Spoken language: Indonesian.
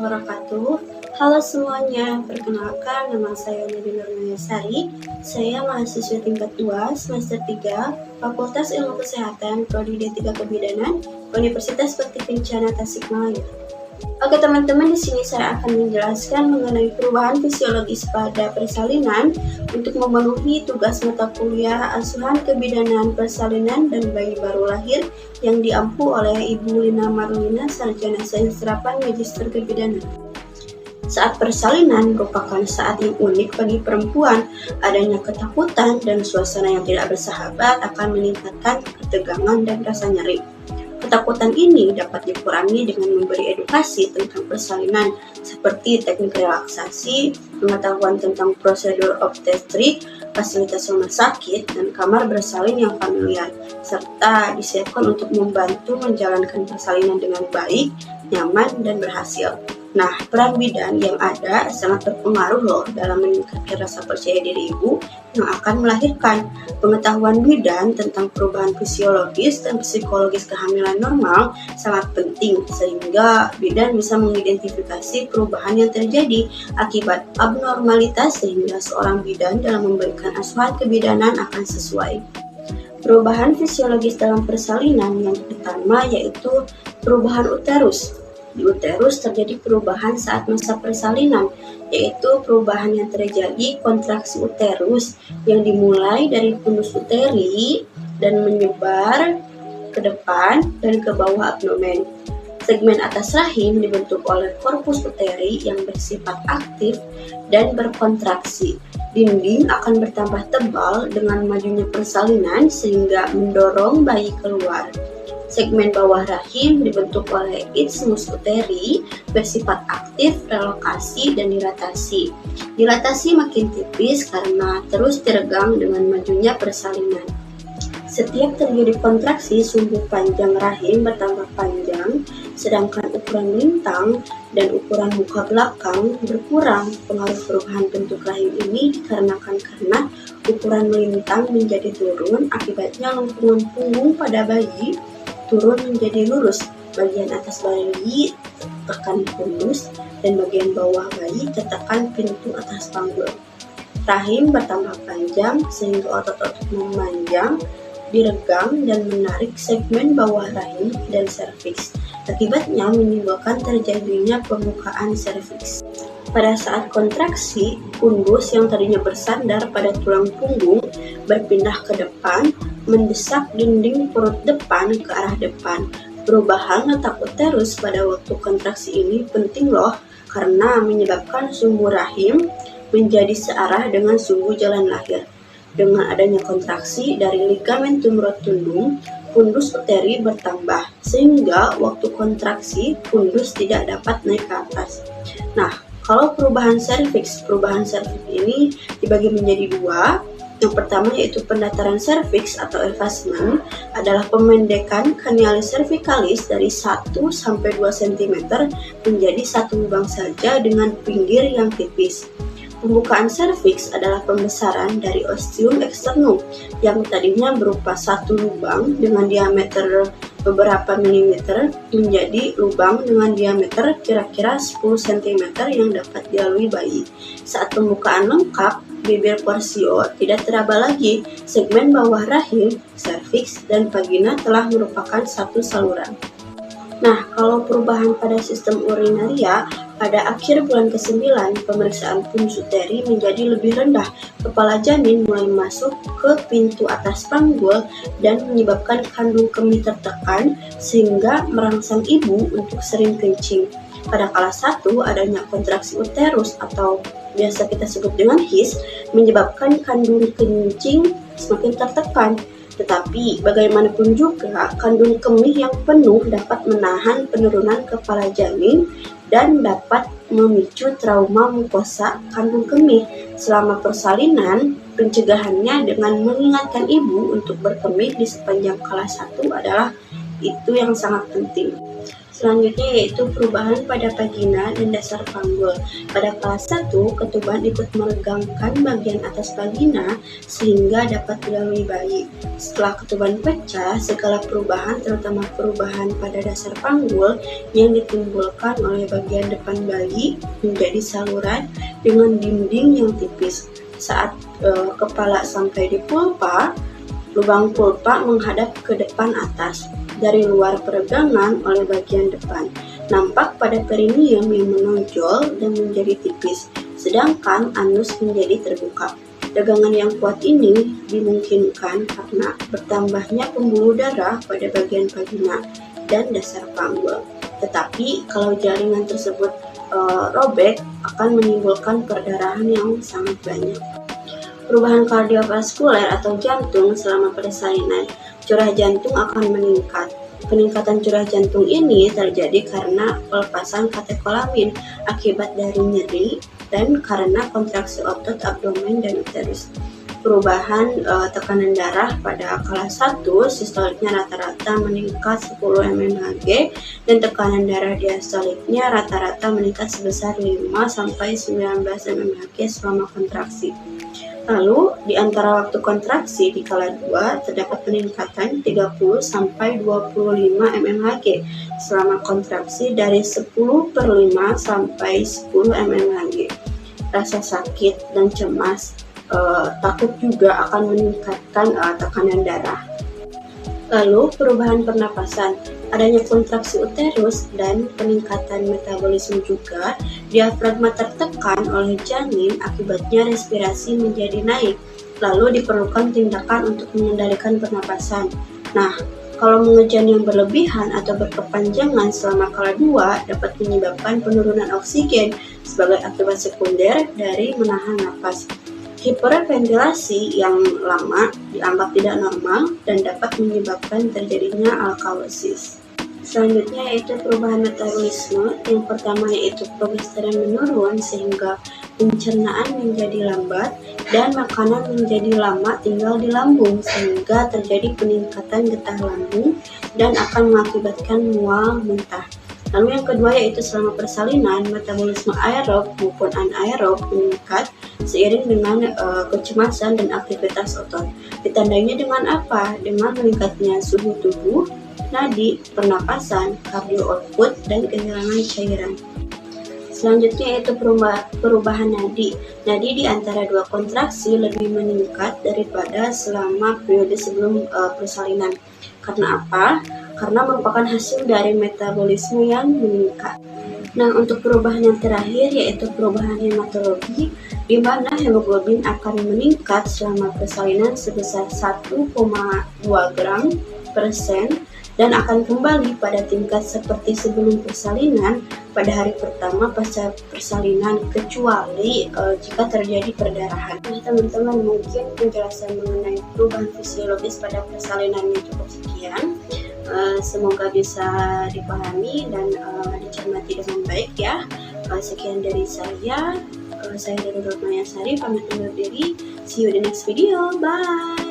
wabarakatuh. Halo semuanya, perkenalkan nama saya Nadia Nurmayasari. Saya mahasiswa tingkat 2 semester 3 Fakultas Ilmu Kesehatan Prodi D3 Kebidanan Universitas Bakti Kencana Tasikmalaya. Oke teman-teman, di sini saya akan menjelaskan mengenai perubahan fisiologis pada persalinan untuk memenuhi tugas mata kuliah asuhan kebidanan persalinan dan bayi baru lahir yang diampu oleh Ibu Lina Marlina, Sarjana Sains Terapan Magister Kebidanan. Saat persalinan merupakan saat yang unik bagi perempuan. Adanya ketakutan dan suasana yang tidak bersahabat akan meningkatkan ketegangan dan rasa nyeri. Ketakutan ini dapat dikurangi dengan memberi edukasi tentang persalinan seperti teknik relaksasi, pengetahuan tentang prosedur obstetrik, fasilitas rumah sakit, dan kamar bersalin yang familiar, serta disiapkan untuk membantu menjalankan persalinan dengan baik, nyaman, dan berhasil. Nah, peran bidan yang ada sangat berpengaruh loh dalam meningkatkan rasa percaya diri ibu yang akan melahirkan. Pengetahuan bidan tentang perubahan fisiologis dan psikologis kehamilan normal sangat penting sehingga bidan bisa mengidentifikasi perubahan yang terjadi akibat abnormalitas sehingga seorang bidan dalam memberikan asuhan kebidanan akan sesuai. Perubahan fisiologis dalam persalinan yang pertama yaitu perubahan uterus. Di uterus terjadi perubahan saat masa persalinan, yaitu perubahan yang terjadi kontraksi uterus yang dimulai dari fundus uteri dan menyebar ke depan dan ke bawah abdomen. Segmen atas rahim dibentuk oleh korpus uteri yang bersifat aktif dan berkontraksi. Dinding akan bertambah tebal dengan majunya persalinan sehingga mendorong bayi keluar. Segmen bawah rahim dibentuk oleh isthmus uteri bersifat aktif, relokasi, dan dilatasi. Dilatasi makin tipis karena terus diregang dengan majunya persalinan. Setiap terjadi kontraksi, sumbu panjang rahim bertambah panjang, sedangkan ukuran lintang dan ukuran muka belakang berkurang. Pengaruh perubahan bentuk rahim ini dikarenakan karena ukuran melintang menjadi turun, akibatnya lengkungan punggung pada bayi turun menjadi lurus, bagian atas bayi tekan fundus dan bagian bawah bayi tertekan pintu atas panggul. Rahim bertambah panjang sehingga otot-otot memanjang, diregang dan menarik segmen bawah rahim dan serviks. Akibatnya menimbulkan terjadinya pembukaan serviks. Pada saat kontraksi, fundus yang tadinya bersandar pada tulang punggung berpindah ke depan, mendesak dinding perut depan ke arah depan. Perubahan letak uterus pada waktu kontraksi ini penting loh, karena menyebabkan sumbu rahim menjadi searah dengan sumbu jalan lahir. Dengan adanya kontraksi dari ligamentum rotundum, fundus uteri bertambah, sehingga waktu kontraksi fundus tidak dapat naik ke atas. Nah, kalau perubahan serviks ini dibagi menjadi dua. Yang pertama yaitu pendataran serviks atau effacement adalah pemendekan canalis cervicalis dari 1 sampai 2 cm menjadi satu lubang saja dengan pinggir yang tipis. Pembukaan serviks adalah pembesaran dari ostium externum yang tadinya berupa satu lubang dengan diameter beberapa milimeter menjadi lubang dengan diameter kira-kira 10 cm yang dapat dilalui bayi. Saat pembukaan lengkap, bibir porsio tidak teraba lagi. Segmen bawah rahim, serviks, dan vagina telah merupakan satu saluran. Nah, kalau perubahan pada sistem urinaria, pada akhir bulan ke-9, pemeriksaan fundus uteri menjadi lebih rendah. Kepala janin mulai masuk ke pintu atas panggul dan menyebabkan kandung kemih tertekan sehingga merangsang ibu untuk sering kencing. Pada kala 1, adanya kontraksi uterus atau biasa kita sebut dengan HIS menyebabkan kandung kencing semakin tertekan. Tetapi bagaimanapun juga, kandung kemih yang penuh dapat menahan penurunan kepala janin dan dapat memicu trauma mukosa kandung kemih. Selama persalinan, pencegahannya dengan mengingatkan ibu untuk berkemih di sepanjang kala 1 adalah itu yang sangat penting. Selanjutnya yaitu perubahan pada vagina dan dasar panggul. Pada kelas 1, ketuban ikut meregangkan bagian atas vagina sehingga dapat dilalui bayi. Setelah ketuban pecah, segala perubahan terutama perubahan pada dasar panggul yang ditimbulkan oleh bagian depan bayi menjadi saluran dengan dinding yang tipis. Saat kepala sampai di pulpa, lubang pulpa menghadap ke depan atas. Dari luar peregangan oleh bagian depan, nampak pada perineum yang menonjol dan menjadi tipis, sedangkan anus menjadi terbuka. Regangan yang kuat ini dimungkinkan karena bertambahnya pembuluh darah pada bagian vagina dan dasar panggul. Tetapi kalau jaringan tersebut robek, akan menimbulkan perdarahan yang sangat banyak. Perubahan kardiovaskuler atau jantung selama persalinan, curah jantung akan meningkat. Peningkatan curah jantung ini terjadi karena pelepasan katekolamin akibat dari nyeri dan karena kontraksi otot abdomen dan uterus. Perubahan tekanan darah pada kelas 1, sistoliknya rata-rata meningkat 10 mmHg dan tekanan darah diastoliknya rata-rata meningkat sebesar 5-19 mmHg selama kontraksi. Lalu, di antara waktu kontraksi di kala 2 terdapat peningkatan 30-25 mmHg selama kontraksi dari 10/5 sampai 10 mmHg. Rasa sakit dan cemas takut juga akan meningkatkan tekanan darah. Lalu, perubahan pernapasan, adanya kontraksi uterus dan peningkatan metabolisme juga, diafragma tertekan oleh janin, akibatnya respirasi menjadi naik. Lalu diperlukan tindakan untuk mengendalikan pernapasan. Nah, kalau mengejan yang berlebihan atau berkepanjangan selama kala 2 dapat menyebabkan penurunan oksigen sebagai akibat sekunder dari menahan napas. Hiperventilasi yang lama dianggap tidak normal dan dapat menyebabkan terjadinya alkalosis. Selanjutnya yaitu perubahan metabolisme. Yang pertama yaitu progesteron menurun sehingga pencernaan menjadi lambat dan makanan menjadi lama tinggal di lambung sehingga terjadi peningkatan getah lambung dan akan mengakibatkan mual muntah. Lalu yang kedua yaitu selama persalinan, metabolisme aerob maupun anaerob meningkat seiring dengan kecemasan dan aktivitas otot. Ditandainya dengan apa? Dengan meningkatnya suhu tubuh, nadi, pernapasan, cardio output, dan kehilangan cairan. Selanjutnya yaitu perubahan nadi. Nadi di antara 2 kontraksi lebih meningkat daripada selama periode sebelum persalinan. Karena apa? Karena merupakan hasil dari metabolisme yang meningkat. Nah, untuk perubahan yang terakhir yaitu perubahan hematologi, di mana hemoglobin akan meningkat selama persalinan sebesar 1,2 gram per sen dan akan kembali pada tingkat seperti sebelum persalinan pada hari pertama pasca persalinan kecuali jika terjadi perdarahan. Nah, teman-teman, mungkin penjelasan mengenai perubahan fisiologis pada persalinan ini cukup sekian. Semoga bisa dipahami dan dicermati dengan baik ya. Sekian dari saya. Saya Dodot Mayasari pamit undur diri. See you di next video. Bye.